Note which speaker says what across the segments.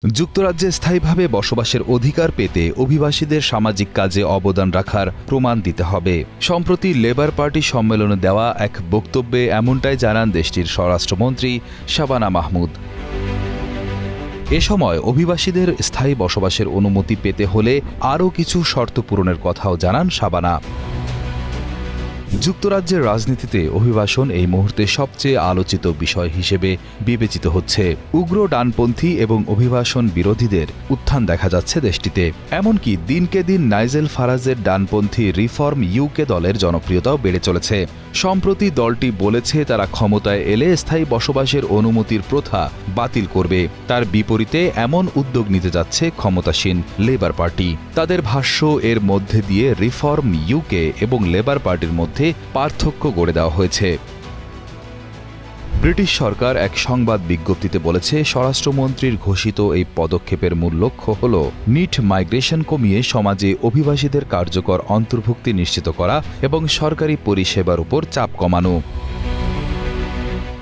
Speaker 1: যুক্তরাজ্যে স্থায়ীভাবে বসবাসের অধিকার পেতে অভিবাসীদের সামাজিক কাজে অবদান রাখার প্রমাণ দিতে হবে। সম্প্রতি লেবার পার্টি সম্মেলনে দেওয়া এক বক্তব্যে এমনটাই জানান দেশটির স্বরাষ্ট্রমন্ত্রী শাবানা মাহমুদ। এ সময় অভিবাসীদের স্থায়ী বসবাসের অনুমতি পেতে হলে আরও কিছু শর্ত পূরণের কথাও জানান শাবানা। যুক্তরাজ্যের রাজনীতিতে অভিবাসন এই মুহূর্তে সবচেয়ে আলোচিত বিষয় হিসেবে বিবেচিত হচ্ছে। উগ্র ডানপন্থী এবং অভিবাসন বিরোধীদের উত্থান দেখা যাচ্ছে দেশটিতে। এমনকি দিনকে দিন নাইজেল ফারাজের ডানপন্থী রিফর্ম ইউকে দলের জনপ্রিয়তাও বেড়ে চলেছে। সম্প্রতি দলটি বলেছে তারা ক্ষমতায় এলে স্থায়ী বসবাসের অনুমতির প্রথা বাতিল করবে। তার বিপরীতে এমন উদ্যোগ নিতে যাচ্ছে ক্ষমতাসীন লেবার পার্টি। তাদের ভাষ্য, এর মধ্যে দিয়ে রিফর্ম ইউকে এবং লেবার পার্টির মধ্যে পার্থক্য গড়ে দেওয়া হয়েছে। ব্রিটিশ সরকার এক সংবাদ বিজ্ঞপ্তিতে বলেছে, স্বরাষ্ট্রমন্ত্রীর ঘোষিত এই পদক্ষেপের মূল লক্ষ্য হল নিট মাইগ্রেশন কমিয়ে সমাজে অভিবাসীদের কার্যকর অন্তর্ভুক্তি নিশ্চিত করা এবং সরকারি পরিষেবার উপর চাপ কমানো।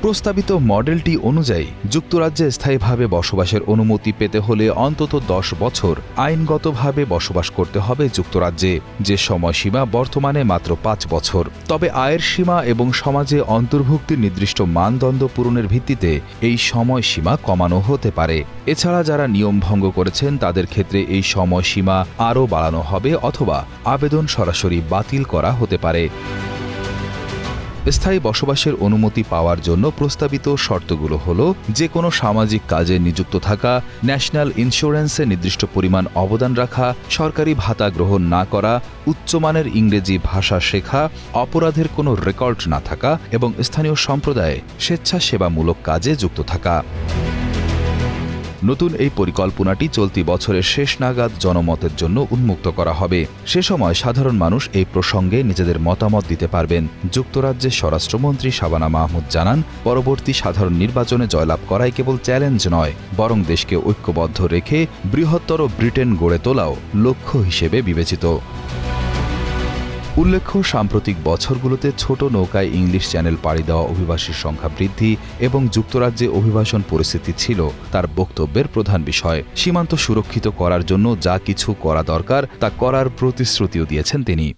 Speaker 1: প্রস্তাবিত মডেলটি অনুযায়ী যুক্তরাজ্যে স্থায়ীভাবে বসবাসের অনুমতি পেতে হলে অন্তত 10 বছর আইনগতভাবে বসবাস করতে হবে যুক্তরাজ্যে, যে সময়সীমা বর্তমানে মাত্র 5 বছর। তবে আয়ের সীমা এবং সমাজে অন্তর্ভুক্তির নির্দিষ্ট মানদণ্ড পূরণের ভিত্তিতে এই সময়সীমা কমানো হতে পারে। এছাড়া যারা নিয়ম ভঙ্গ করেছেন তাদের ক্ষেত্রে এই সময়সীমা আরও বাড়ানো হবে অথবা আবেদন সরাসরি বাতিল করা হতে পারে। স্থায়ী বসবাসের অনুমতি পাওয়ার জন্য প্রস্তাবিত শর্তগুলো হল যে কোনো সামাজিক কাজে নিযুক্ত থাকা, ন্যাশনাল ইন্স্যুরেন্সে নির্দিষ্ট পরিমাণ অবদান রাখা, সরকারি ভাতা গ্রহণ না করা, উচ্চমানের ইংরেজি ভাষা শেখা, অপরাধের কোনো রেকর্ড না থাকা এবং স্থানীয় সম্প্রদায়ে স্বেচ্ছাসেবামূলক কাজে যুক্ত থাকা। নতুন এই পরিকল্পনাটি চলতি বছরের শেষ নাগাদ জনমতের জন্য উন্মুক্ত করা হবে। সে সময় সাধারণ মানুষ এই প্রসঙ্গে নিজেদের মতামত দিতে পারবেন। যুক্তরাজ্যের স্বরাষ্ট্রমন্ত্রী শাবানা মাহমুদ জানান, পরবর্তী সাধারণ নির্বাচনে জয়লাভ করাই কেবল চ্যালেঞ্জ নয়, বরং দেশকে ঐক্যবদ্ধ রেখে বৃহত্তর ব্রিটেন গড়ে তোলাও লক্ষ্য হিসেবে বিবেচিত। উল্লেখ্য, সাম্প্রতিক বছরগুলোতে ছোট নৌকায় ইংলিশ চ্যানেল পাড়ি দেওয়া অভিবাসীর সংখ্যা বৃদ্ধি এবং যুক্তরাজ্যে অভিবাসন পরিস্থিতি ছিল তার বক্তব্যের প্রধান বিষয়। সীমান্ত সুরক্ষিত করার জন্য যা কিছু করা দরকার তা করার প্রতিশ্রুতিও দিয়েছেন তিনি।